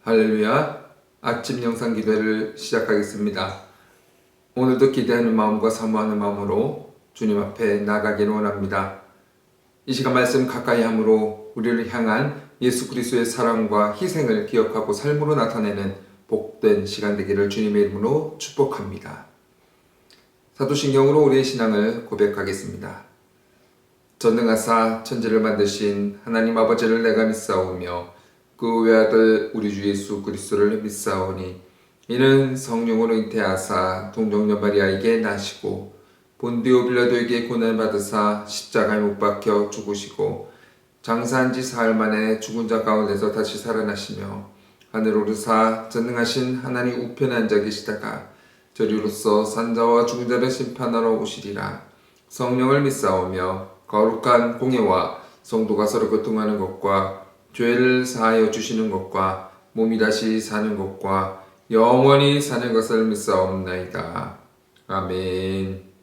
할렐루야. 아침 영상 기도를 시작하겠습니다. 오늘도 기대하는 마음과 사모하는 마음으로 주님 앞에 나가기를 원합니다. 이 시간 말씀 가까이 함으로 우리를 향한 예수 그리스도의 사랑과 희생을 기억하고 삶으로 나타내는 복된 시간 되기를 주님의 이름으로 축복합니다. 사도신경으로 우리의 신앙을 고백하겠습니다. 전능하사 천지를 만드신 하나님 아버지를 내가 믿사오며 그 외아들 우리 주 예수 그리스도를 믿사오니 이는 성령으로 잉태하사 동정녀 마리아에게 나시고 본디오 빌라도에게 고난을 받으사 십자가에 못 박혀 죽으시고 장사한 지 사흘 만에 죽은 자 가운데서 다시 살아나시며 하늘 오르사 전능하신 하나님 우편에 앉아 계시다가 저리로서 산자와 죽은 자를 심판하러 오시리라. 성령을 믿사오며 거룩한 공예와 성도가 서로 교통하는 것과 죄를 사하여 주시는 것과 몸이 다시 사는 것과 영원히 사는 것을 믿사옵나이다. 아멘.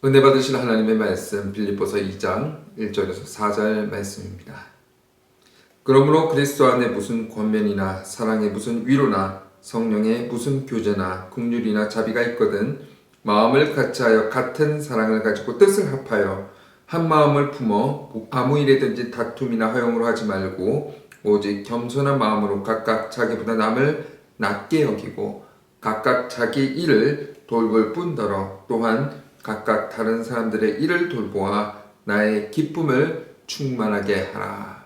은혜 받으실 하나님의 말씀 빌립보서 2장 1절에서 4절 말씀입니다. 그러므로 그리스도 안에 무슨 권면이나 사랑에 무슨 위로나 성령의 무슨 교제나 긍휼이나 자비가 있거든 마음을 같이하여 같은 사랑을 가지고 뜻을 합하여 한 마음을 품어 아무 일에든지 다툼이나 허용으로 하지 말고 오직 겸손한 마음으로 각각 자기보다 남을 낮게 여기고 각각 자기 일을 돌볼 뿐더러 또한 각각 다른 사람들의 일을 돌보아 나의 기쁨을 충만하게 하라.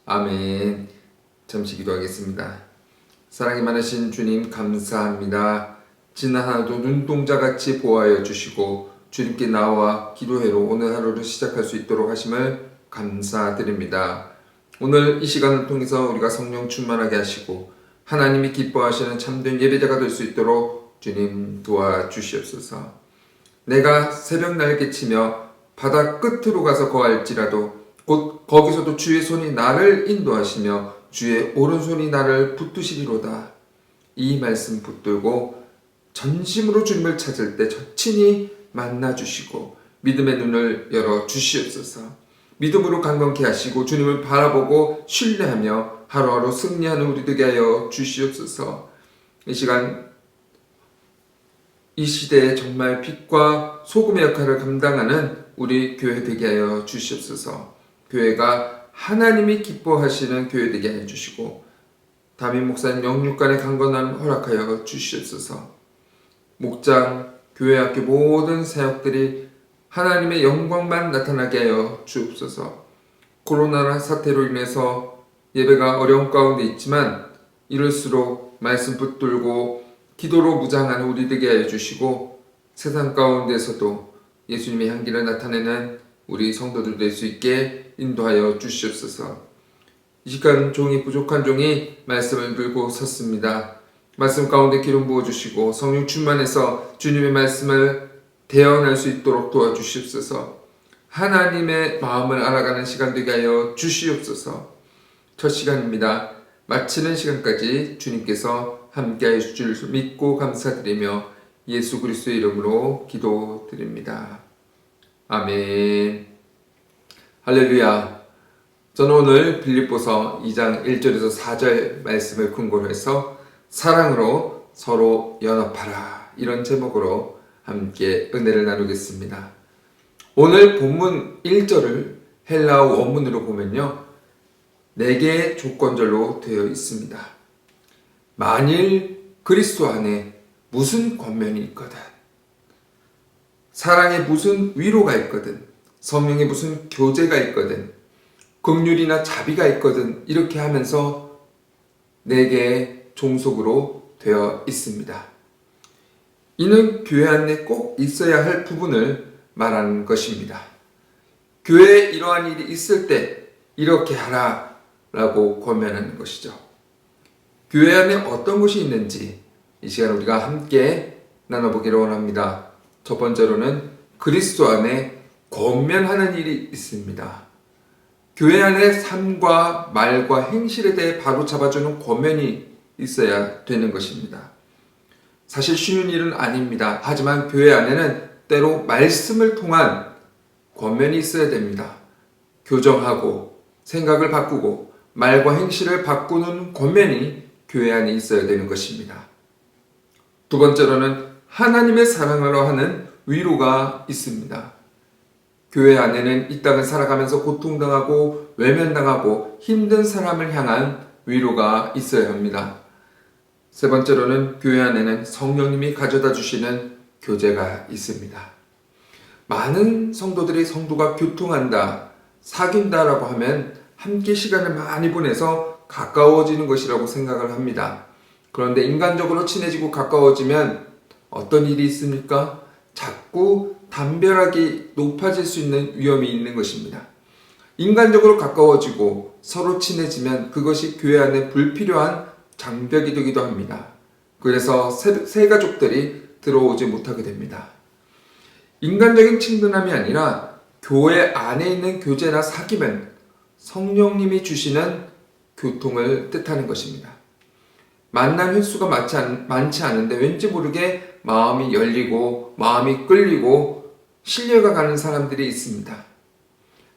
아멘. 잠시 기도하겠습니다. 사랑이 많으신 주님 감사합니다. 지난 하루도 눈동자같이 보호하여 주시고 주님께 나와 기도회로 오늘 하루를 시작할 수 있도록 하심을 감사드립니다. 오늘 이 시간을 통해서 우리가 성령 충만하게 하시고 하나님이 기뻐하시는 참된 예배자가 될 수 있도록 주님 도와주시옵소서. 내가 새벽 날개치며 바다 끝으로 가서 거할지라도 곧 거기서도 주의 손이 나를 인도하시며 주의 오른손이 나를 붙드시리로다. 이 말씀 붙들고 전심으로 주님을 찾을 때 친히 만나주시고 믿음의 눈을 열어 주시옵소서. 믿음으로 강건케 하시고 주님을 바라보고 신뢰하며 하루하루 승리하는 우리 되게 하여 주시옵소서. 이 시간 이 시대에 정말 빛과 소금의 역할을 감당하는 우리 교회 되게 하여 주시옵소서. 교회가 하나님이 기뻐하시는 교회 되게 하여 주시고 담임 목사님 영육간의 강건함 허락하여 주시옵소서. 목장, 교회 학교 모든 사역들이 하나님의 영광만 나타나게 하여 주옵소서. 코로나 사태로 인해서 예배가 어려운 가운데 있지만 이럴수록 말씀 붙들고 기도로 무장하는 우리 되게 하여 주시고 세상 가운데서도 예수님의 향기를 나타내는 우리 성도들 될 수 있게 인도하여 주시옵소서. 이 시간 종이 부족한 종이 말씀을 들고 섰습니다. 말씀 가운데 기름 부어주시고 성령 충만해서 주님의 말씀을 대언할 수 있도록 도와주시옵소서. 하나님의 마음을 알아가는 시간 되게 하여 주시옵소서. 첫 시간입니다. 마치는 시간까지 주님께서 함께해 주실 줄 믿고 감사드리며 예수 그리스도의 이름으로 기도드립니다. 아멘. 할렐루야. 저는 오늘 빌립보서 2장 1절에서 4절 말씀을 근거로 해서 사랑으로 서로 연합하라 이런 제목으로 함께 은혜를 나누겠습니다. 오늘 본문 1절을 헬라어 원문으로 보면요 4개의 조건절로 되어 있습니다. 만일 그리스도 안에 무슨 권면이 있거든, 사랑에 무슨 위로가 있거든, 성령에 무슨 교제가 있거든, 긍휼이나 자비가 있거든, 이렇게 하면서 4개의 종속으로 되어 있습니다. 이는 교회 안에 꼭 있어야 할 부분을 말하는 것입니다. 교회에 이러한 일이 있을 때 이렇게 하라 라고 권면하는 것이죠. 교회 안에 어떤 것이 있는지 이 시간 우리가 함께 나눠보기를 원합니다. 첫 번째로는 그리스도 안에 권면하는 일이 있습니다. 교회 안에 삶과 말과 행실에 대해 바로 잡아주는 권면이 있어야 되는 것입니다. 사실 쉬운 일은 아닙니다. 하지만 교회 안에는 때로 말씀을 통한 권면이 있어야 됩니다. 교정하고 생각을 바꾸고 말과 행실을 바꾸는 권면이 교회 안에 있어야 되는 것입니다. 두 번째로는 하나님의 사랑으로 하는 위로가 있습니다. 교회 안에는 이 땅을 살아가면서 고통당하고 외면당하고 힘든 사람을 향한 위로가 있어야 합니다. 세 번째로는 교회 안에는 성령님이 가져다 주시는 교제가 있습니다. 많은 성도들이 성도가 교통한다, 사귄다라고 하면 함께 시간을 많이 보내서 가까워지는 것이라고 생각을 합니다. 그런데 인간적으로 친해지고 가까워지면 어떤 일이 있습니까? 자꾸 담벼락이 높아질 수 있는 위험이 있는 것입니다. 인간적으로 가까워지고 서로 친해지면 그것이 교회 안에 불필요한 장벽이 되기도 합니다. 그래서 새 가족들이 들어오지 못하게 됩니다. 인간적인 친근함이 아니라 교회 안에 있는 교제나 사귐은 성령님이 주시는 교통을 뜻하는 것입니다. 만난 횟수가 많지 않은데 왠지 모르게 마음이 열리고 마음이 끌리고 신뢰가 가는 사람들이 있습니다.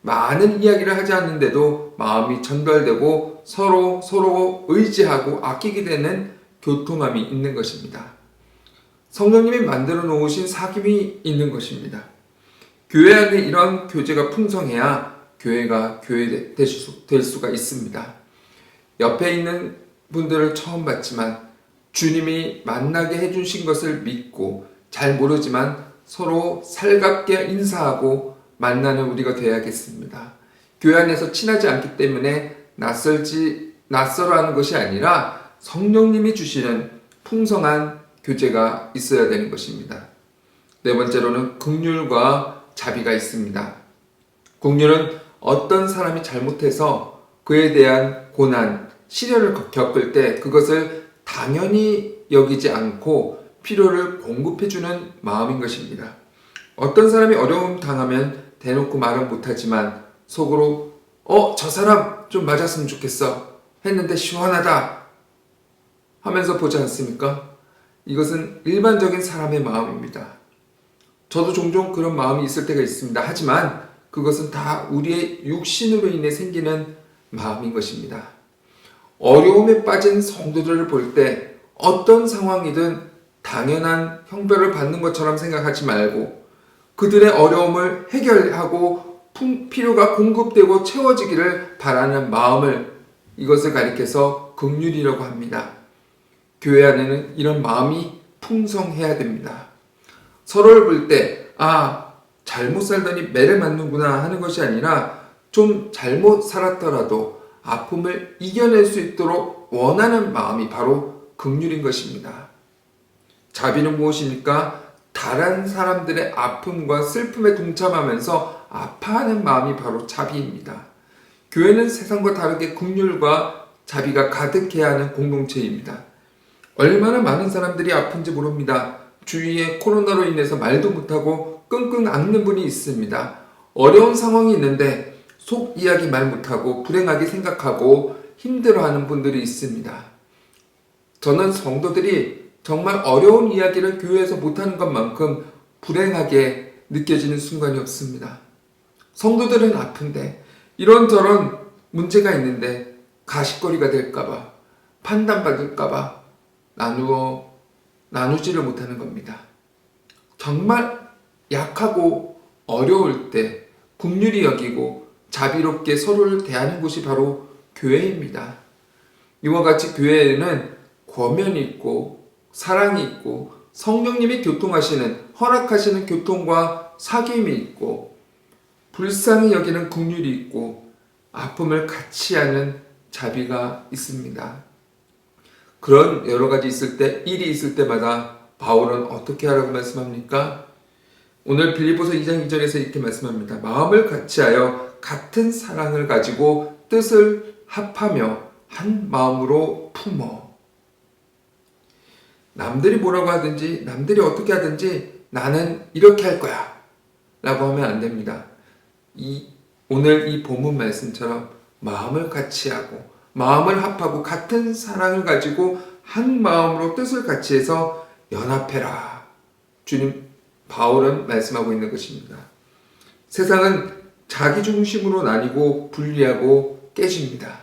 많은 이야기를 하지 않는데도 마음이 전달되고 서로 의지하고 아끼게 되는 교통함이 있는 것입니다. 성령님이 만들어 놓으신 사귐이 있는 것입니다. 교회 안에 이런 교제가 풍성해야 교회가 교회 될 수가 있습니다. 옆에 있는 분들을 처음 봤지만 주님이 만나게 해주신 것을 믿고 잘 모르지만 서로 살갑게 인사하고 만나는 우리가 되어야겠습니다. 교회 안에서 친하지 않기 때문에 낯설어하는 것이 아니라 성령님이 주시는 풍성한 교제가 있어야 되는 것입니다. 네 번째로는 긍휼과 자비가 있습니다. 긍휼은 어떤 사람이 잘못해서 그에 대한 고난, 시련을 겪을 때 그것을 당연히 여기지 않고 필요를 공급해주는 마음인 것입니다. 어떤 사람이 어려움 당하면 대놓고 말은 못하지만 속으로 저 사람 좀 맞았으면 좋겠어 했는데 시원하다 하면서 보지 않습니까? 이것은 일반적인 사람의 마음입니다. 저도 종종 그런 마음이 있을 때가 있습니다. 하지만 그것은 다 우리의 육신으로 인해 생기는 마음인 것입니다. 어려움에 빠진 성도들을 볼 때 어떤 상황이든 당연한 형벌을 받는 것처럼 생각하지 말고 그들의 어려움을 해결하고 필요가 공급되고 채워지기를 바라는 마음을 이것을 가리켜서 긍휼이라고 합니다. 교회 안에는 이런 마음이 풍성해야 됩니다. 서로를 볼 때 잘못 살더니 매를 맞는구나 하는 것이 아니라 좀 잘못 살았더라도 아픔을 이겨낼 수 있도록 원하는 마음이 바로 긍휼인 것입니다. 자비는 무엇입니까? 다른 사람들의 아픔과 슬픔에 동참하면서 아파하는 마음이 바로 자비입니다. 교회는 세상과 다르게 긍휼과 자비가 가득해야 하는 공동체입니다. 얼마나 많은 사람들이 아픈지 모릅니다. 주위에 코로나로 인해서 말도 못하고 끙끙 앓는 분이 있습니다. 어려운 상황이 있는데 속 이야기 말 못하고 불행하게 생각하고 힘들어하는 분들이 있습니다. 저는 성도들이 정말 어려운 이야기를 교회에서 못하는 것만큼 불행하게 느껴지는 순간이 없습니다. 성도들은 아픈데 이런저런 문제가 있는데 가십거리가 될까봐 판단받을까봐 나누지를 못하는 겁니다. 정말 약하고 어려울 때 긍휼히 여기고 자비롭게 서로를 대하는 곳이 바로 교회입니다. 이와 같이 교회에는 권면이 있고 사랑이 있고 성령님이 허락하시는 교통과 사귐이 있고 불쌍히 여기는 긍휼이 있고 아픔을 같이 하는 자비가 있습니다. 그런 여러 가지 일이 있을 때마다 바울은 어떻게 하라고 말씀합니까? 오늘 빌립보서 2장 2절에서 이렇게 말씀합니다. 마음을 같이하여 같은 사랑을 가지고 뜻을 합하며 한 마음으로 품어. 남들이 뭐라고 하든지 남들이 어떻게 하든지 나는 이렇게 할 거야 라고 하면 안 됩니다. 오늘 이 본문 말씀처럼 마음을 같이하고 마음을 합하고 같은 사랑을 가지고 한 마음으로 뜻을 같이해서 연합해라. 주님 바울은 말씀하고 있는 것입니다. 세상은 자기 중심으로 나뉘고 분리하고 깨집니다.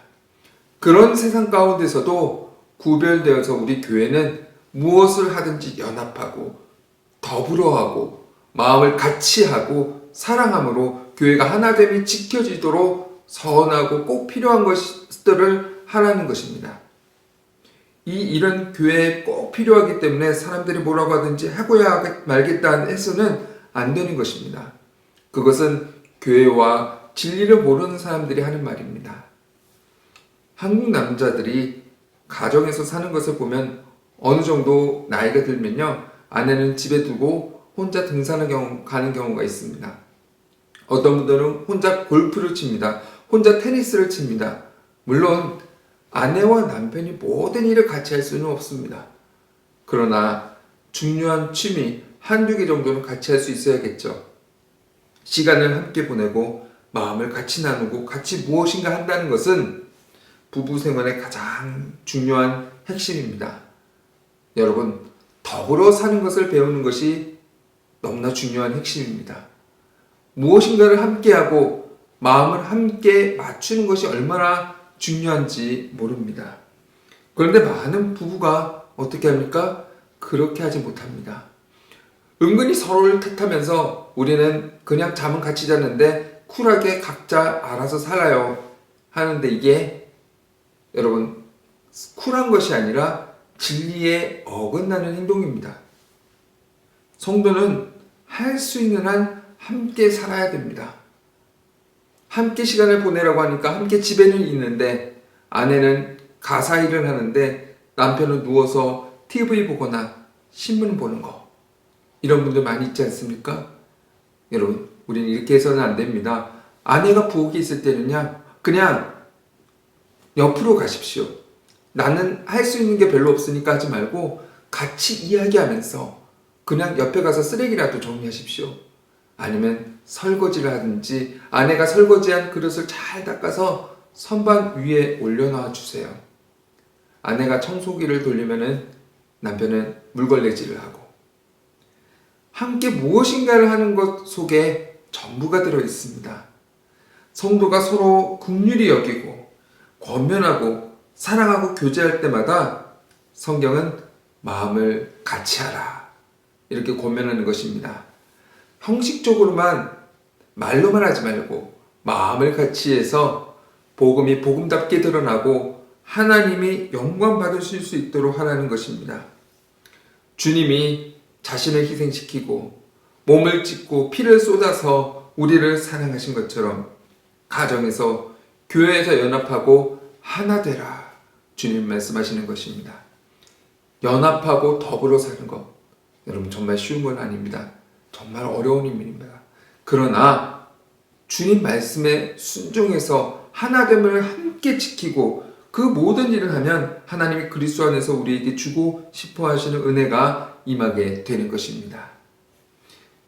그런 세상 가운데서도 구별되어서 우리 교회는 무엇을 하든지 연합하고 더불어하고 마음을 같이하고 사랑함으로 교회가 하나됨이 지켜지도록 선하고 꼭 필요한 것들을 하라는 것입니다. 이 일은 교회에 꼭 필요하기 때문에 사람들이 뭐라고 하든지 하고야 말겠다 해서는 안 되는 것입니다. 그것은 교회와 진리를 모르는 사람들이 하는 말입니다. 한국 남자들이 가정에서 사는 것을 보면 어느 정도 나이가 들면요, 아내는 집에 두고 혼자 등산을 가는 경우가 있습니다. 어떤 분들은 혼자 골프를 칩니다. 혼자 테니스를 칩니다. 물론 아내와 남편이 모든 일을 같이 할 수는 없습니다. 그러나 중요한 취미 한두 개 정도는 같이 할 수 있어야겠죠. 시간을 함께 보내고 마음을 같이 나누고 같이 무엇인가 한다는 것은 부부 생활의 가장 중요한 핵심입니다. 여러분, 더불어 사는 것을 배우는 것이 너무나 중요한 핵심입니다. 무엇인가를 함께하고 마음을 함께 맞추는 것이 얼마나 중요한지 모릅니다. 그런데 많은 부부가 어떻게 합니까? 그렇게 하지 못합니다. 은근히 서로를 탓하면서 우리는 그냥 잠은 같이 자는데 쿨하게 각자 알아서 살아요 하는데, 이게 여러분 쿨한 것이 아니라 진리에 어긋나는 행동입니다. 성도는 할 수 있는 한 함께 살아야 됩니다. 함께 시간을 보내라고 하니까 함께 집에는 있는데 아내는 가사 일을 하는데 남편은 누워서 TV 보거나 신문 보는 거, 이런 분들 많이 있지 않습니까? 여러분, 우리는 이렇게 해서는 안 됩니다. 아내가 부엌에 있을 때는요, 그냥 옆으로 가십시오. 나는 할 수 있는 게 별로 없으니까 하지 말고 같이 이야기하면서 그냥 옆에 가서 쓰레기라도 정리하십시오. 아니면 설거지를 하든지 아내가 설거지한 그릇을 잘 닦아서 선반 위에 올려놔 주세요. 아내가 청소기를 돌리면은 남편은 물걸레질을 하고, 함께 무엇인가를 하는 것 속에 전부가 들어 있습니다. 성도가 서로 긍휼히 여기고 권면하고 사랑하고 교제할 때마다 성경은 마음을 같이 하라, 이렇게 권면하는 것입니다. 형식적으로만 말로만 하지 말고 마음을 같이 해서 복음이 복음답게 드러나고 하나님이 영광 받으실 수 있도록 하라는 것입니다. 주님이 자신을 희생시키고 몸을 찢고 피를 쏟아서 우리를 사랑하신 것처럼 가정에서, 교회에서 연합하고 하나 되라, 주님 말씀하시는 것입니다. 연합하고 더불어 사는 것, 여러분 정말 쉬운 건 아닙니다. 정말 어려운 일입니다. 그러나 주님 말씀에 순종해서 하나됨을 함께 지키고 그 모든 일을 하면 하나님이 그리스도 안에서 우리에게 주고 싶어 하시는 은혜가 임하게 되는 것입니다.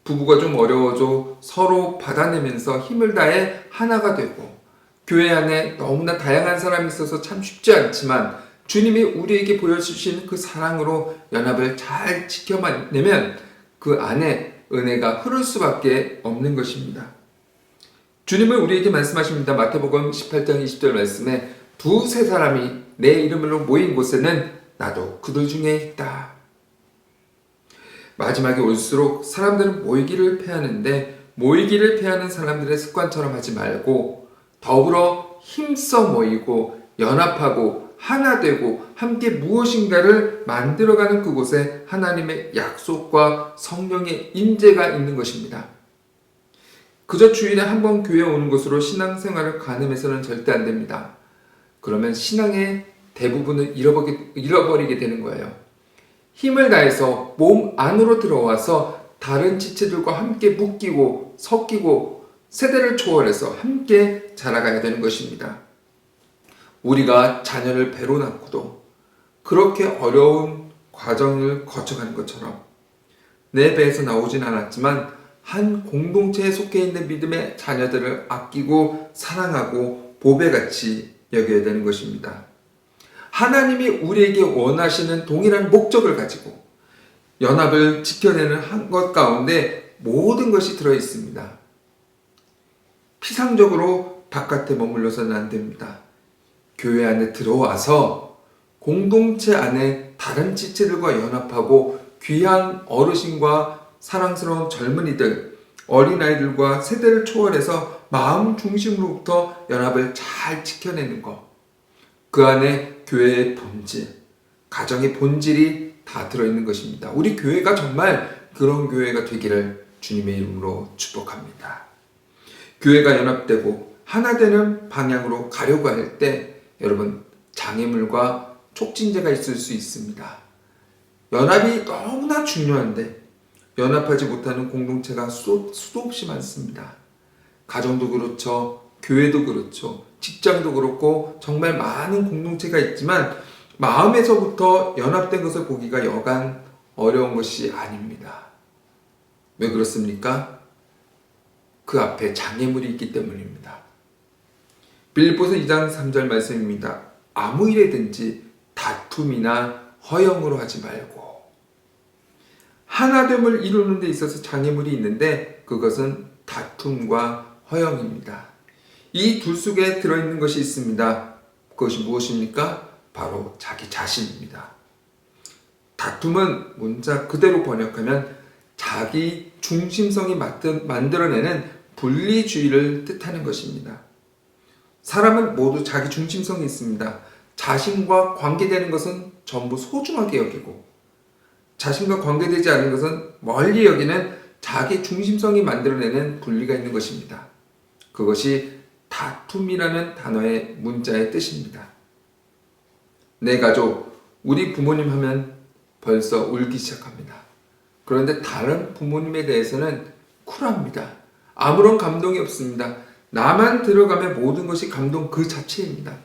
부부가 좀 어려워도 서로 받아내면서 힘을 다해 하나가 되고, 교회 안에 너무나 다양한 사람이 있어서 참 쉽지 않지만 주님이 우리에게 보여주신 그 사랑으로 연합을 잘 지켜내면 그 안에 은혜가 흐를 수밖에 없는 것입니다. 주님은 우리에게 말씀하십니다. 마태복음 18장 20절 말씀에 두세 사람이 내 이름으로 모인 곳에는 나도 그들 중에 있다. 마지막에 올수록 사람들은 모이기를 패하는데 모이기를 패하는 사람들의 습관처럼 하지 말고 더불어 힘써 모이고 연합하고 하나 되고 함께 무엇인가를 만들어가는 그곳에 하나님의 약속과 성령의 임재가 있는 것입니다. 그저 주일에 한 번 교회에 오는 것으로 신앙생활을 가늠해서는 절대 안 됩니다. 그러면 신앙의 대부분을 잃어버리게 되는 거예요. 힘을 다해서 몸 안으로 들어와서 다른 지체들과 함께 묶이고 섞이고 세대를 초월해서 함께 자라가야 되는 것입니다. 우리가 자녀를 배로 낳고도 그렇게 어려운 과정을 거쳐가는 것처럼 내 배에서 나오진 않았지만 한 공동체에 속해 있는 믿음의 자녀들을 아끼고 사랑하고 보배같이 여겨야 되는 것입니다. 하나님이 우리에게 원하시는 동일한 목적을 가지고 연합을 지켜내는 한 것 가운데 모든 것이 들어 있습니다. 피상적으로 바깥에 머물러서는 안 됩니다. 교회 안에 들어와서 공동체 안에 다른 지체들과 연합하고 귀한 어르신과 사랑스러운 젊은이들, 어린아이들과 세대를 초월해서 마음 중심으로부터 연합을 잘 지켜내는 것. 그 안에 교회의 본질, 가정의 본질이 다 들어있는 것입니다. 우리 교회가 정말 그런 교회가 되기를 주님의 이름으로 축복합니다. 교회가 연합되고 하나 되는 방향으로 가려고 할 때 여러분 장애물과 촉진제가 있을 수 있습니다. 연합이 너무나 중요한데 연합하지 못하는 공동체가 수도 없이 많습니다. 가정도 그렇죠. 교회도 그렇죠. 직장도 그렇고 정말 많은 공동체가 있지만 마음에서부터 연합된 것을 보기가 여간 어려운 것이 아닙니다. 왜 그렇습니까? 그 앞에 장애물이 있기 때문입니다. 빌립보서 2장 3절 말씀입니다. 아무 일에든지 다툼이나 허영으로 하지 말고, 하나됨을 이루는 데 있어서 장애물이 있는데 그것은 다툼과 허영입니다. 이 둘 속에 들어있는 것이 있습니다. 그것이 무엇입니까? 바로 자기 자신입니다. 다툼은 문자 그대로 번역하면 자기 중심성이 만들어내는 분리주의를 뜻하는 것입니다. 사람은 모두 자기 중심성이 있습니다. 자신과 관계되는 것은 전부 소중하게 여기고 자신과 관계되지 않은 것은 멀리 여기는 자기 중심성이 만들어내는 분리가 있는 것입니다. 그것이 다툼이라는 단어의 문자의 뜻입니다. 내 가족, 우리 부모님 하면 벌써 울기 시작합니다. 그런데 다른 부모님에 대해서는 쿨합니다. 아무런 감동이 없습니다. 나만 들어가면 모든 것이 감동 그 자체입니다.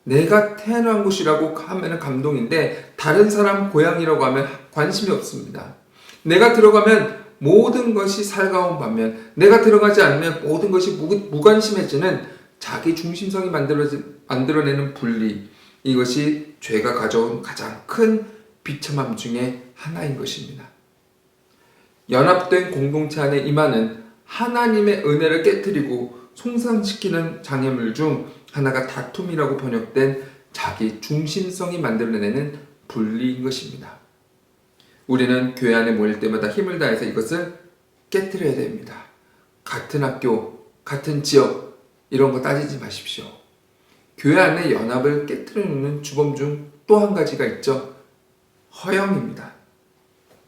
내가 태어난 곳이라고 하면 감동인데 다른 사람 고향이라고 하면 관심이 없습니다. 내가 들어가면 모든 것이 살가운 반면 내가 들어가지 않으면 모든 것이 무관심해지는 자기 중심성이 만들어내는 분리, 이것이 죄가 가져온 가장 큰 비참함 중에 하나인 것입니다. 연합된 공동체 안에 임하는 하나님의 은혜를 깨뜨리고 손상시키는 장애물 중 하나가 다툼이라고 번역된 자기 중심성이 만들어내는 분리인 것입니다. 우리는 교회 안에 모일 때마다 힘을 다해서 이것을 깨뜨려야 됩니다. 같은 학교, 같은 지역 이런 거 따지지 마십시오. 교회 안에 연합을 깨뜨리는 주범 중 또 한 가지가 있죠. 허영입니다.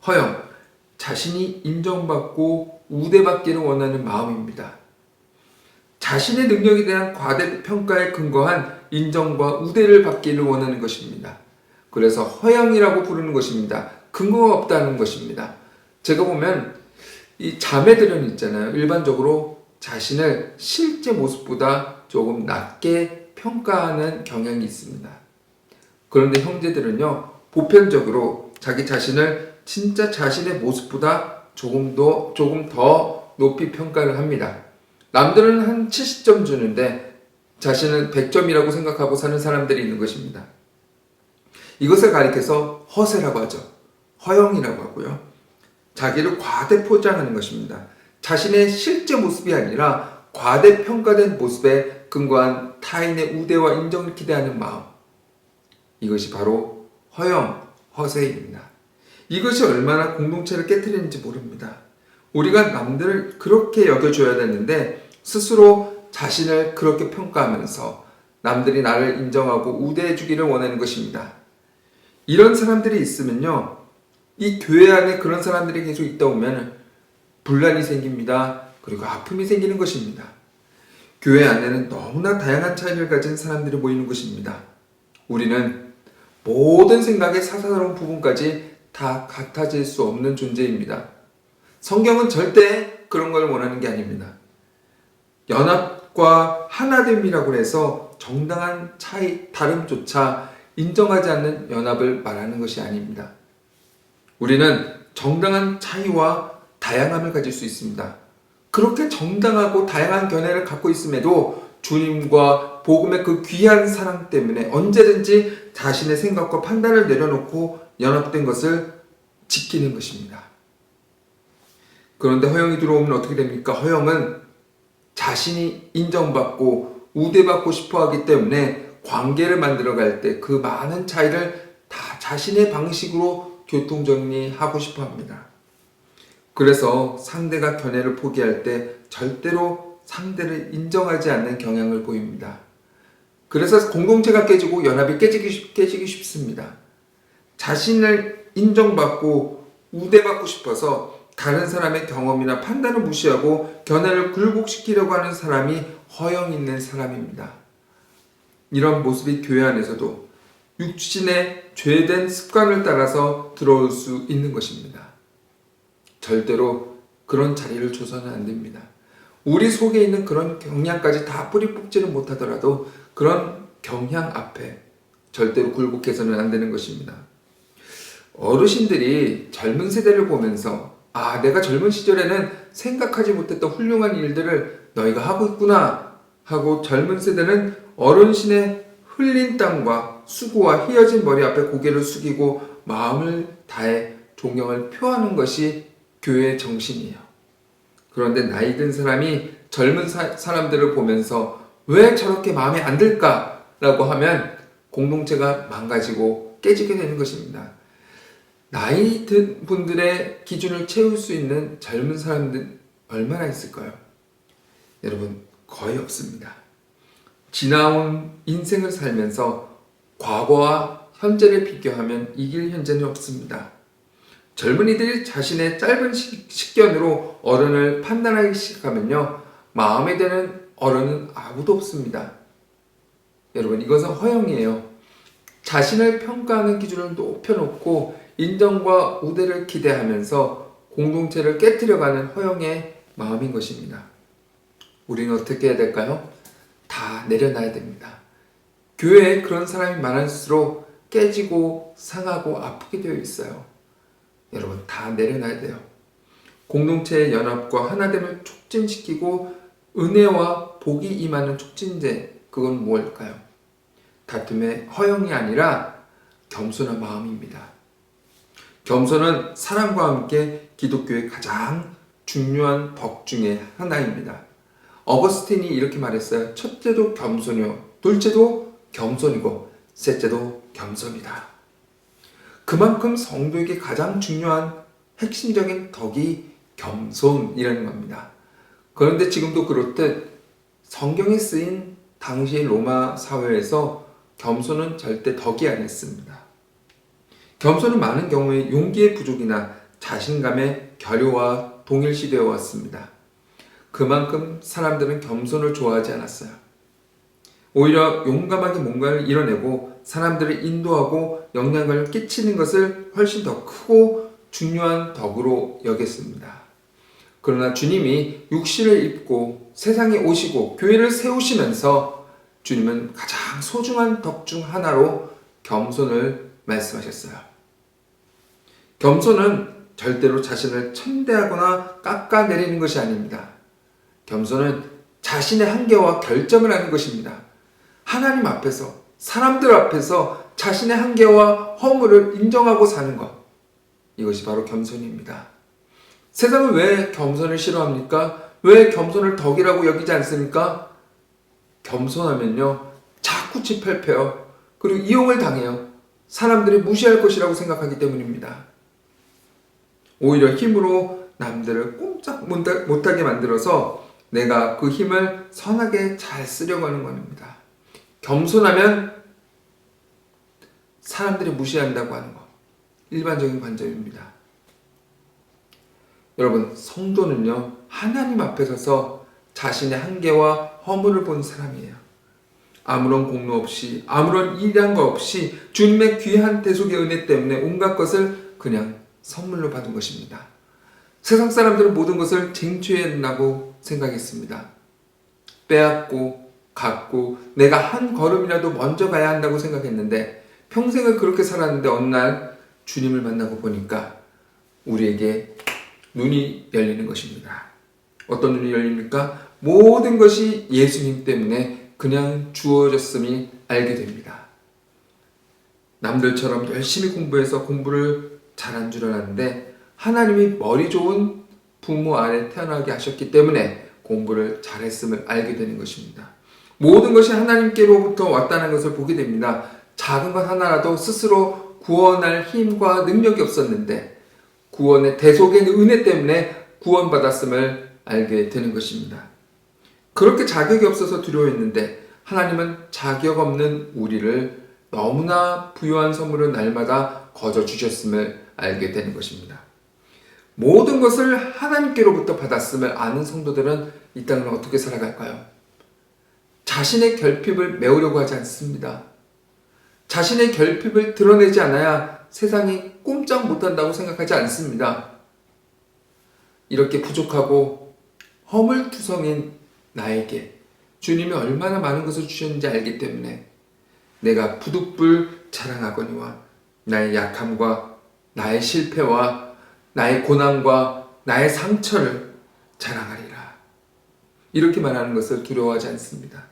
허영, 자신이 인정받고 우대받기를 원하는 마음입니다. 자신의 능력에 대한 과대평가에 근거한 인정과 우대를 받기를 원하는 것입니다. 그래서 허영이라고 부르는 것입니다. 근거가 없다는 것입니다. 제가 보면 이 자매들은 있잖아요. 일반적으로 자신을 실제 모습보다 조금 낮게 평가하는 경향이 있습니다. 그런데 형제들은요, 보편적으로 자기 자신을 진짜 자신의 모습보다 조금 더 높이 평가를 합니다. 남들은 한 70점 주는데 자신은 100점이라고 생각하고 사는 사람들이 있는 것입니다. 이것을 가리켜서 허세라고 하죠. 허영이라고 하고요. 자기를 과대 포장하는 것입니다. 자신의 실제 모습이 아니라 과대평가된 모습에 근거한 타인의 우대와 인정을 기대하는 마음. 이것이 바로 허영, 허세입니다. 이것이 얼마나 공동체를 깨뜨리는지 모릅니다. 우리가 남들을 그렇게 여겨줘야 되는데 스스로 자신을 그렇게 평가하면서 남들이 나를 인정하고 우대해 주기를 원하는 것입니다. 이런 사람들이 있으면요, 이 교회 안에 그런 사람들이 계속 있다 보면 분란이 생깁니다. 그리고 아픔이 생기는 것입니다. 교회 안에는 너무나 다양한 차이를 가진 사람들이 모이는 것입니다. 우리는 모든 생각의 사사로운 부분까지 다 같아질 수 없는 존재입니다. 성경은 절대 그런 걸 원하는 게 아닙니다. 연합과 하나됨이라고 해서 정당한 차이, 다름조차 인정하지 않는 연합을 말하는 것이 아닙니다. 우리는 정당한 차이와 다양함을 가질 수 있습니다. 그렇게 정당하고 다양한 견해를 갖고 있음에도 주님과 복음의 그 귀한 사랑 때문에 언제든지 자신의 생각과 판단을 내려놓고 연합된 것을 지키는 것입니다. 그런데 허영이 들어오면 어떻게 됩니까? 허영은 자신이 인정받고 우대받고 싶어 하기 때문에 관계를 만들어갈 때 그 많은 차이를 다 자신의 방식으로 교통정리하고 싶어 합니다. 그래서 상대가 견해를 포기할 때 절대로 상대를 인정하지 않는 경향을 보입니다. 그래서 공동체가 깨지고 연합이 깨지기 쉽습니다. 자신을 인정받고 우대받고 싶어서 다른 사람의 경험이나 판단을 무시하고 견해를 굴복시키려고 하는 사람이 허영 있는 사람입니다. 이런 모습이 교회 안에서도 육신의 죄된 습관을 따라서 들어올 수 있는 것입니다. 절대로 그런 자리를 줘서는 안 됩니다. 우리 속에 있는 그런 경향까지 다 뿌리 뽑지는 못하더라도 그런 경향 앞에 절대로 굴복해서는 안 되는 것입니다. 어르신들이 젊은 세대를 보면서 내가 젊은 시절에는 생각하지 못했던 훌륭한 일들을 너희가 하고 있구나 하고 젊은 세대는 어르신의 흘린 땀과 수고와 휘어진 머리 앞에 고개를 숙이고 마음을 다해 존경을 표하는 것이 교회의 정신이에요. 그런데 나이 든 사람이 젊은 사람들을 보면서 왜 저렇게 마음에 안 들까? 라고 하면 공동체가 망가지고 깨지게 되는 것입니다. 나이 든 분들의 기준을 채울 수 있는 젊은 사람들 얼마나 있을까요? 여러분, 거의 없습니다. 지나온 인생을 살면서 과거와 현재를 비교하면 이길 현재는 없습니다. 젊은이들이 자신의 짧은 식견으로 어른을 판단하기 시작하면요, 마음에 드는 어른은 아무도 없습니다. 여러분, 이것은 허영이에요. 자신을 평가하는 기준을 높여놓고 인정과 우대를 기대하면서 공동체를 깨트려가는 허영의 마음인 것입니다. 우리는 어떻게 해야 될까요? 다 내려놔야 됩니다. 교회에 그런 사람이 많을수록 깨지고 상하고 아프게 되어 있어요. 여러분, 다 내려놔야 돼요. 공동체의 연합과 하나됨을 촉진시키고 은혜와 복이 임하는 촉진제, 그건 무엇일까요? 다툼의 허영이 아니라 겸손한 마음입니다. 겸손은 사랑과 함께 기독교의 가장 중요한 덕 중에 하나입니다. 어거스틴이 이렇게 말했어요. 첫째도 겸손이요, 둘째도 겸손이고 셋째도 겸손이다. 그만큼 성도에게 가장 중요한 핵심적인 덕이 겸손이라는 겁니다. 그런데 지금도 그렇듯 성경에 쓰인 당시의 로마 사회에서 겸손은 절대 덕이 아니었습니다. 겸손은 많은 경우에 용기의 부족이나 자신감의 결여와 동일시되어 왔습니다. 그만큼 사람들은 겸손을 좋아하지 않았어요. 오히려 용감하게 뭔가를 이뤄내고 사람들을 인도하고 영향을 끼치는 것을 훨씬 더 크고 중요한 덕으로 여겼습니다. 그러나 주님이 육신을 입고 세상에 오시고 교회를 세우시면서 주님은 가장 소중한 덕 중 하나로 겸손을 말씀하셨어요. 겸손은 절대로 자신을 천대하거나 깎아내리는 것이 아닙니다. 겸손은 자신의 한계와 결정을 하는 것입니다. 하나님 앞에서, 사람들 앞에서 자신의 한계와 허물을 인정하고 사는 것, 이것이 바로 겸손입니다. 세상은 왜 겸손을 싫어합니까? 왜 겸손을 덕이라고 여기지 않습니까? 겸손하면요, 자꾸 짓밟혀요. 그리고 이용을 당해요. 사람들이 무시할 것이라고 생각하기 때문입니다. 오히려 힘으로 남들을 꼼짝 못하게 만들어서 내가 그 힘을 선하게 잘 쓰려고 하는 겁니다. 겸손하면 사람들이 무시한다고 하는 것, 일반적인 관점입니다. 여러분, 성도는요, 하나님 앞에 서서 자신의 한계와 허물을 본 사람이에요. 아무런 공로 없이, 아무런 일한 것 없이 주님의 귀한 대속의 은혜 때문에 온갖 것을 그냥 선물로 받은 것입니다. 세상 사람들은 모든 것을 쟁취해낸다고 생각했습니다. 빼앗고 갖고 내가 한 걸음이라도 먼저 가야 한다고 생각했는데 평생을 그렇게 살았는데 어느 날 주님을 만나고 보니까 우리에게 눈이 열리는 것입니다. 어떤 눈이 열립니까? 모든 것이 예수님 때문에 그냥 주어졌음이 알게 됩니다. 남들처럼 열심히 공부해서 공부를 잘한 줄 알았는데 하나님이 머리 좋은 부모 아래 태어나게 하셨기 때문에 공부를 잘했음을 알게 되는 것입니다. 모든 것이 하나님께로부터 왔다는 것을 보게 됩니다. 작은 것 하나라도 스스로 구원할 힘과 능력이 없었는데 구원의 대속의 은혜 때문에 구원받았음을 알게 되는 것입니다. 그렇게 자격이 없어서 두려워했는데 하나님은 자격 없는 우리를 너무나 부유한 선물을 날마다 거저 주셨음을 알게 되는 것입니다. 모든 것을 하나님께로부터 받았음을 아는 성도들은 이 땅을 어떻게 살아갈까요? 자신의 결핍을 메우려고 하지 않습니다. 자신의 결핍을 드러내지 않아야 세상이 꼼짝 못한다고 생각하지 않습니다. 이렇게 부족하고 허물투성인 나에게 주님이 얼마나 많은 것을 주셨는지 알기 때문에 내가 부득불 자랑하거니와 나의 약함과 나의 실패와 나의 고난과 나의 상처를 자랑하리라. 이렇게 말하는 것을 두려워하지 않습니다.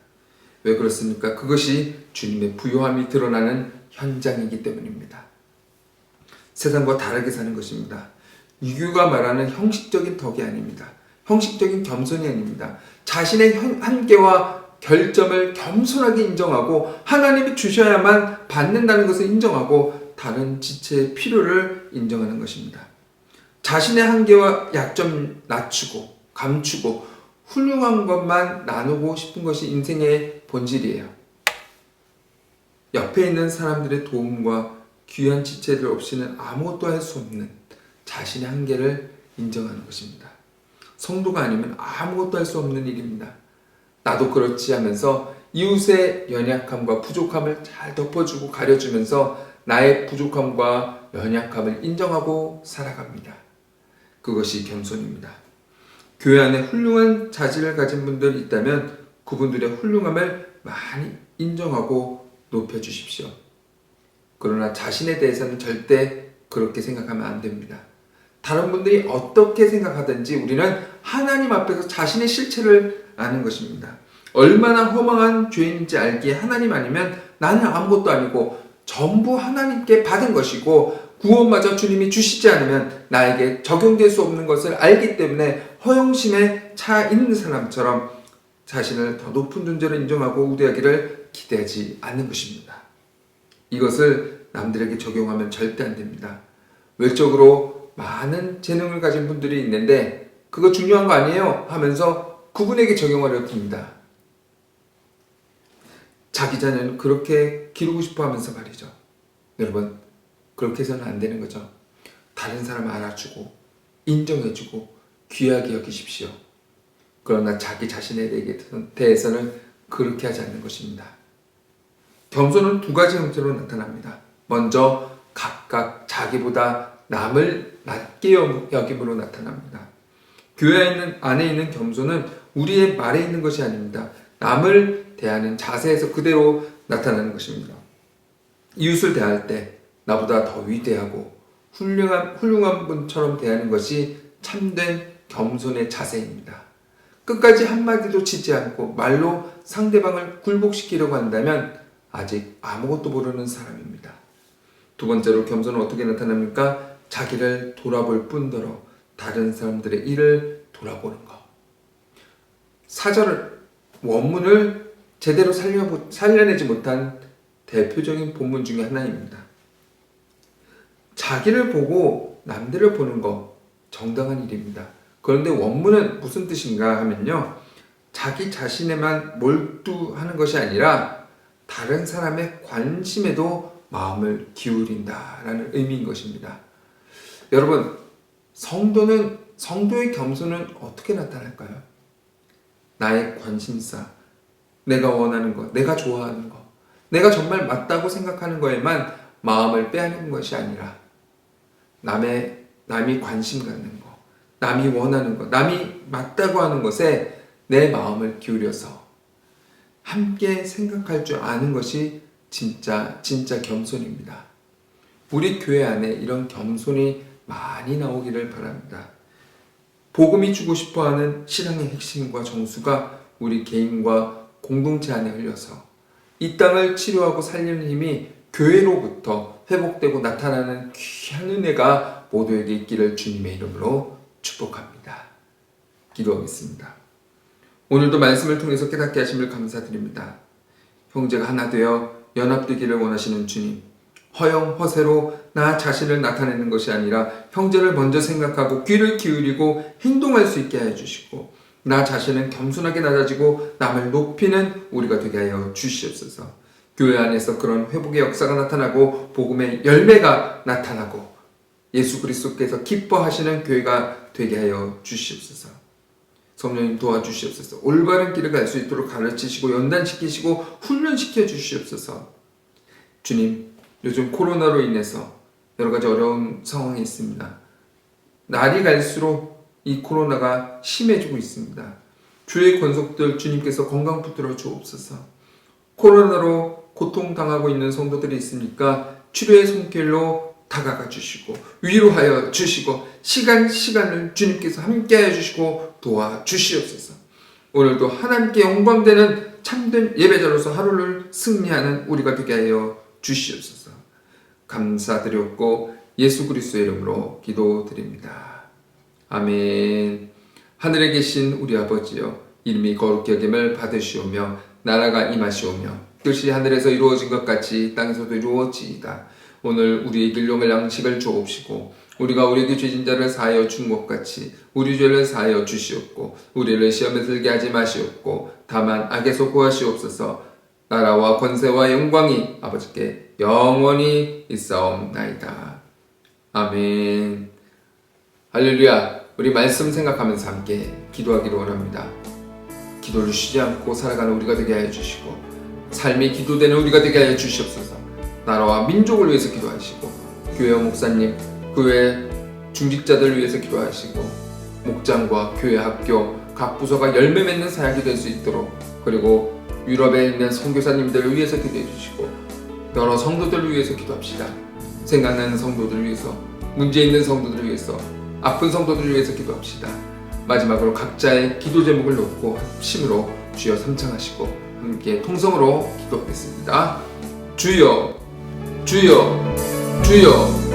왜 그렇습니까? 그것이 주님의 부요함이 드러나는 현장이기 때문입니다. 세상과 다르게 사는 것입니다. 유교가 말하는 형식적인 덕이 아닙니다. 형식적인 겸손이 아닙니다. 자신의 한계와 결점을 겸손하게 인정하고 하나님이 주셔야만 받는다는 것을 인정하고 다른 지체의 필요를 인정하는 것입니다. 자신의 한계와 약점 낮추고 감추고 훌륭한 것만 나누고 싶은 것이 인생의 본질이에요. 옆에 있는 사람들의 도움과 귀한 지체들 없이는 아무것도 할 수 없는 자신의 한계를 인정하는 것입니다. 성도가 아니면 아무것도 할 수 없는 일입니다. 나도 그렇지 하면서 이웃의 연약함과 부족함을 잘 덮어주고 가려주면서 나의 부족함과 연약함을 인정하고 살아갑니다. 그것이 겸손입니다. 교회 안에 훌륭한 자질을 가진 분들이 있다면 그분들의 훌륭함을 많이 인정하고 높여주십시오. 그러나 자신에 대해서는 절대 그렇게 생각하면 안 됩니다. 다른 분들이 어떻게 생각하든지 우리는 하나님 앞에서 자신의 실체를 아는 것입니다. 얼마나 허망한 죄인인지 알기에 하나님 아니면 나는 아무것도 아니고 전부 하나님께 받은 것이고 구원마저 주님이 주시지 않으면 나에게 적용될 수 없는 것을 알기 때문에 허영심에 차 있는 사람처럼 자신을 더 높은 존재로 인정하고 우대하기를 기대하지 않는 것입니다. 이것을 남들에게 적용하면 절대 안 됩니다. 외적으로 많은 재능을 가진 분들이 있는데 그거 중요한 거 아니에요 하면서 그분에게 적용하려 듭니다. 자기 자녀는 그렇게 기르고 싶어 하면서 말이죠. 여러분, 그렇게 해서는 안 되는 거죠. 다른 사람 알아주고 인정해주고 귀하게 여기십시오. 그러나 자기 자신에 대해서는 그렇게 하지 않는 것입니다. 겸손은 두 가지 형태로 나타납니다. 먼저 각각 자기보다 남을 낮게 여김으로 나타납니다. 교회 안에 있는 겸손은 우리의 말에 있는 것이 아닙니다. 남을 대하는 자세에서 그대로 나타나는 것입니다. 이웃을 대할 때 나보다 더 위대하고 훌륭한 분처럼 대하는 것이 참된 겸손의 자세입니다. 끝까지 한마디도 치지 않고 말로 상대방을 굴복시키려고 한다면 아직 아무것도 모르는 사람입니다. 두 번째로 겸손은 어떻게 나타납니까? 자기를 돌아볼 뿐더러 다른 사람들의 일을 돌아보는 것. 사절 원문을 제대로 살려내지 못한 대표적인 본문 중에 하나입니다. 자기를 보고 남들을 보는 것 정당한 일입니다. 그런데 원문은 무슨 뜻인가 하면요, 자기 자신에만 몰두하는 것이 아니라 다른 사람의 관심에도 마음을 기울인다라는 의미인 것입니다. 여러분, 성도의 겸손은 어떻게 나타날까요? 나의 관심사, 내가 원하는 것, 내가 좋아하는 것, 내가 정말 맞다고 생각하는 거에만 마음을 빼앗는 것이 아니라 남이 관심 갖는 것, 남이 원하는 것, 남이 맞다고 하는 것에 내 마음을 기울여서 함께 생각할 줄 아는 것이 진짜 겸손입니다. 우리 교회 안에 이런 겸손이 많이 나오기를 바랍니다. 복음이 주고 싶어하는 신앙의 핵심과 정수가 우리 개인과 공동체 안에 흘려서 이 땅을 치료하고 살리는 힘이 교회로부터 회복되고 나타나는 귀한 은혜가 모두에게 있기를 주님의 이름으로 축복합니다. 기도하겠습니다. 오늘도 말씀을 통해서 깨닫게 하심을 감사드립니다. 형제가 하나 되어 연합되기를 원하시는 주님, 허영허세로 나 자신을 나타내는 것이 아니라 형제를 먼저 생각하고 귀를 기울이고 행동할 수 있게 해주시고 나 자신은 겸손하게 낮아지고 남을 높이는 우리가 되게 하여 주시옵소서. 교회 안에서 그런 회복의 역사가 나타나고 복음의 열매가 나타나고 예수 그리스도께서 기뻐하시는 교회가 되게 하여 주시옵소서. 성령님 도와주시옵소서. 올바른 길을 갈 수 있도록 가르치시고 연단시키시고 훈련시켜 주시옵소서. 주님, 요즘 코로나로 인해서 여러 가지 어려운 상황이 있습니다. 날이 갈수록 이 코로나가 심해지고 있습니다. 주의 권속들 주님께서 건강 붙들어 주옵소서. 코로나로 고통당하고 있는 성도들이 있으니까 치료의 손길로 다가가 주시고 위로하여 주시고 시간을 주님께서 함께하여 주시고 도와주시옵소서. 오늘도 하나님께 영광되는 참된 예배자로서 하루를 승리하는 우리가 되게 하여 주시옵소서. 감사드렸고 예수 그리스도의 이름으로 기도드립니다. 아멘. 하늘에 계신 우리 아버지여, 이름이 거룩히 여김을 받으시오며 나라가 임하시오며 뜻이 하늘에서 이루어진 것 같이 땅에서도 이루어지이다. 오늘 우리에게 일용할 양식을 주옵시고 우리가 우리에게 죄진 자를 사하여 준 것 같이 우리 죄를 사하여 주시옵고 우리를 시험에 들게 하지 마시옵고 다만 악에서 구하시옵소서. 나라와 권세와 영광이 아버지께 영원히 있사옵나이다. 아멘. 할렐루야. 우리 말씀 생각하면서 함께 기도하기를 원합니다. 기도를 쉬지 않고 살아가는 우리가 되게 하여 주시고 삶이 기도되는 우리가 되게 하여 주시옵소서. 나라와 민족을 위해서 기도하시고 교회와 목사님, 교회 중직자들을 위해서 기도하시고 목장과 교회 학교 각 부서가 열매 맺는 사역이 될 수 있도록, 그리고 유럽에 있는 선교사님들을 위해서 기도해 주시고 여러 성도들을 위해서 기도합시다. 생각나는 성도들을 위해서, 문제 있는 성도들을 위해서, 아픈 성도들을 위해서 기도합시다. 마지막으로 각자의 기도 제목을 놓고 합심으로 주여 삼창하시고 함께 통성으로 기도하겠습니다. 주여, 주여, 주여.